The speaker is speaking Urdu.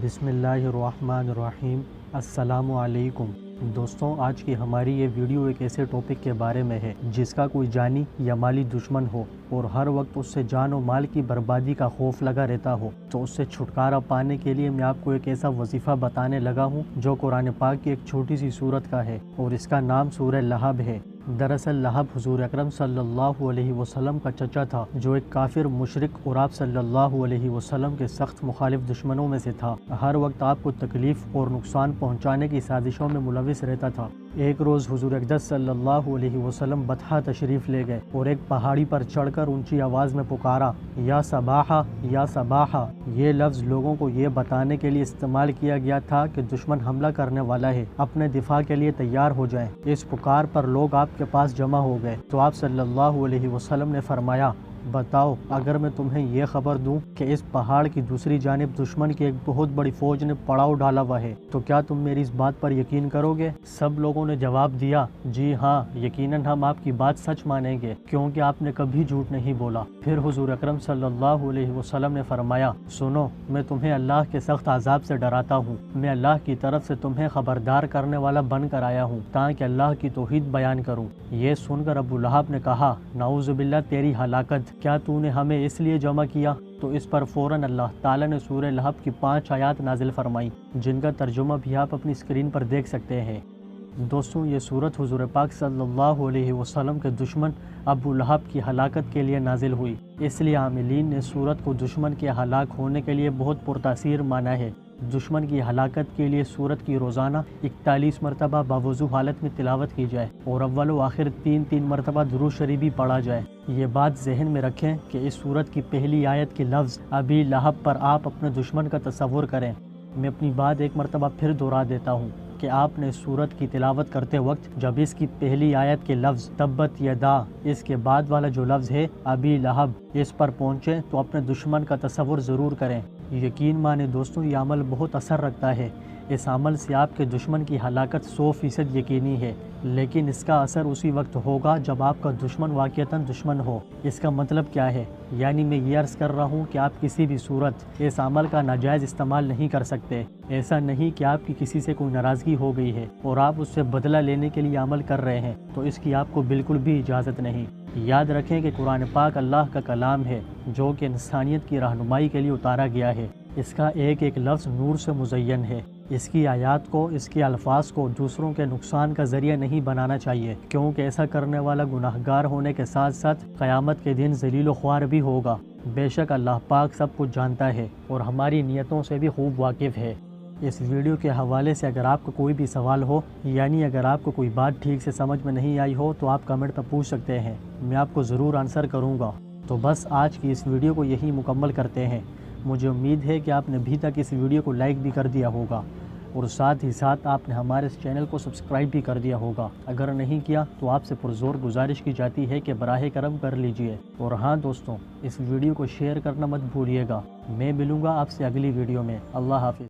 بسم اللہ الرحمن الرحیم۔ السلام علیکم دوستوں، آج کی ہماری یہ ویڈیو ایک ایسے ٹاپک کے بارے میں ہے جس کا کوئی جانی یا مالی دشمن ہو اور ہر وقت اس سے جان و مال کی بربادی کا خوف لگا رہتا ہو، تو اس سے چھٹکارا پانے کے لیے میں آپ کو ایک ایسا وظیفہ بتانے لگا ہوں جو قرآن پاک کی ایک چھوٹی سی سورت کا ہے اور اس کا نام سورہ لہب ہے۔ دراصل لہب حضور اکرم صلی اللہ علیہ وسلم کا چچا تھا، جو ایک کافر مشرک اور آپ صلی اللہ علیہ وسلم کے سخت مخالف دشمنوں میں سے تھا۔ ہر وقت آپ کو تکلیف اور نقصان پہنچانے کی سازشوں میں ملوث رہتا تھا۔ ایک روز حضور اقدس صلی اللہ علیہ وسلم بطحا تشریف لے گئے اور ایک پہاڑی پر چڑھ کر اونچی آواز میں پکارا، یا صباحا یا صباحا۔ یہ لفظ لوگوں کو یہ بتانے کے لیے استعمال کیا گیا تھا کہ دشمن حملہ کرنے والا ہے، اپنے دفاع کے لیے تیار ہو جائیں۔ اس پکار پر لوگ آپ کے پاس جمع ہو گئے تو آپ صلی اللہ علیہ وسلم نے فرمایا، بتاؤ، اگر میں تمہیں یہ خبر دوں کہ اس پہاڑ کی دوسری جانب دشمن کی ایک بہت بڑی فوج نے پڑاؤ ڈالا ہوا ہے، تو کیا تم میری اس بات پر یقین کرو گے؟ سب لوگوں نے جواب دیا، جی ہاں، یقیناً ہم آپ کی بات سچ مانیں گے، کیونکہ آپ نے کبھی جھوٹ نہیں بولا۔ پھر حضور اکرم صلی اللہ علیہ وسلم نے فرمایا، سنو، میں تمہیں اللہ کے سخت عذاب سے ڈراتا ہوں۔ میں اللہ کی طرف سے تمہیں خبردار کرنے والا بن کر آیا ہوں تاکہ اللہ کی توحید بیان کروں۔ یہ سن کر ابو لہب نے کہا، نعوذ باللہ، تیری ہلاکت! کیا تو نے ہمیں اس لیے جمع کیا؟ تو اس پر فوراً اللہ تعالیٰ نے سورہ لہب کی 5 آیات نازل فرمائی، جن کا ترجمہ بھی آپ اپنی اسکرین پر دیکھ سکتے ہیں۔ دوستوں، یہ سورت حضور پاک صلی اللہ علیہ وسلم کے دشمن ابو لہب کی ہلاکت کے لیے نازل ہوئی۔ اس لیے عاملین نے سورت کو دشمن کے ہلاک ہونے کے لیے بہت پرتاثیر مانا ہے۔ دشمن کی ہلاکت کے لیے سورت کی روزانہ 41 مرتبہ باوضو حالت میں تلاوت کی جائے اور اول و آخر 3 مرتبہ درود شریف بھی پڑھا جائے۔ یہ بات ذہن میں رکھیں کہ اس سورت کی پہلی آیت کے لفظ ابی لہب پر آپ اپنے دشمن کا تصور کریں۔ میں اپنی بات ایک مرتبہ پھر دہرا دیتا ہوں کہ آپ نے سورت کی تلاوت کرتے وقت جب اس کی پہلی آیت کے لفظ تبت یدا، اس کے بعد والا جو لفظ ہے ابی لہب، اس پر پہنچیں تو اپنے دشمن کا تصور ضرور کریں۔ یقین مانیں دوستوں، یہ عمل بہت اثر رکھتا ہے۔ اس عمل سے آپ کے دشمن کی ہلاکت 100% یقینی ہے، لیکن اس کا اثر اسی وقت ہوگا جب آپ کا دشمن واقعتاً دشمن ہو۔ اس کا مطلب کیا ہے؟ یعنی میں یہ عرض کر رہا ہوں کہ آپ کسی بھی صورت اس عمل کا ناجائز استعمال نہیں کر سکتے۔ ایسا نہیں کہ آپ کی کسی سے کوئی ناراضگی ہو گئی ہے اور آپ اس سے بدلہ لینے کے لیے عمل کر رہے ہیں، تو اس کی آپ کو بالکل بھی اجازت نہیں۔ یاد رکھیں کہ قرآن پاک اللہ کا کلام ہے جو کہ انسانیت کی رہنمائی کے لیے اتارا گیا ہے۔ اس کا ایک ایک لفظ نور سے مزین ہے۔ اس کی آیات کو، اس کے الفاظ کو دوسروں کے نقصان کا ذریعہ نہیں بنانا چاہیے، کیونکہ ایسا کرنے والا گناہگار ہونے کے ساتھ ساتھ قیامت کے دن ذلیل و خوار بھی ہوگا۔ بے شک اللہ پاک سب کچھ جانتا ہے اور ہماری نیتوں سے بھی خوب واقف ہے۔ اس ویڈیو کے حوالے سے اگر آپ کو کوئی بھی سوال ہو، یعنی اگر آپ کو کوئی بات ٹھیک سے سمجھ میں نہیں آئی ہو، تو آپ کمنٹ پر پوچھ سکتے ہیں، میں آپ کو ضرور آنسر کروں گا۔ تو بس آج کی اس ویڈیو کو یہی مکمل کرتے ہیں۔ مجھے امید ہے کہ آپ نے ابھی تک اس ویڈیو کو لائک بھی کر دیا ہوگا اور ساتھ ہی ساتھ آپ نے ہمارے اس چینل کو سبسکرائب بھی کر دیا ہوگا۔ اگر نہیں کیا تو آپ سے پرزور گزارش کی جاتی ہے کہ براہ کرم کر لیجئے۔ اور ہاں دوستوں، اس ویڈیو کو شیئر کرنا مت بھولیے گا۔ میں ملوں گا آپ سے اگلی ویڈیو میں۔ اللہ حافظ۔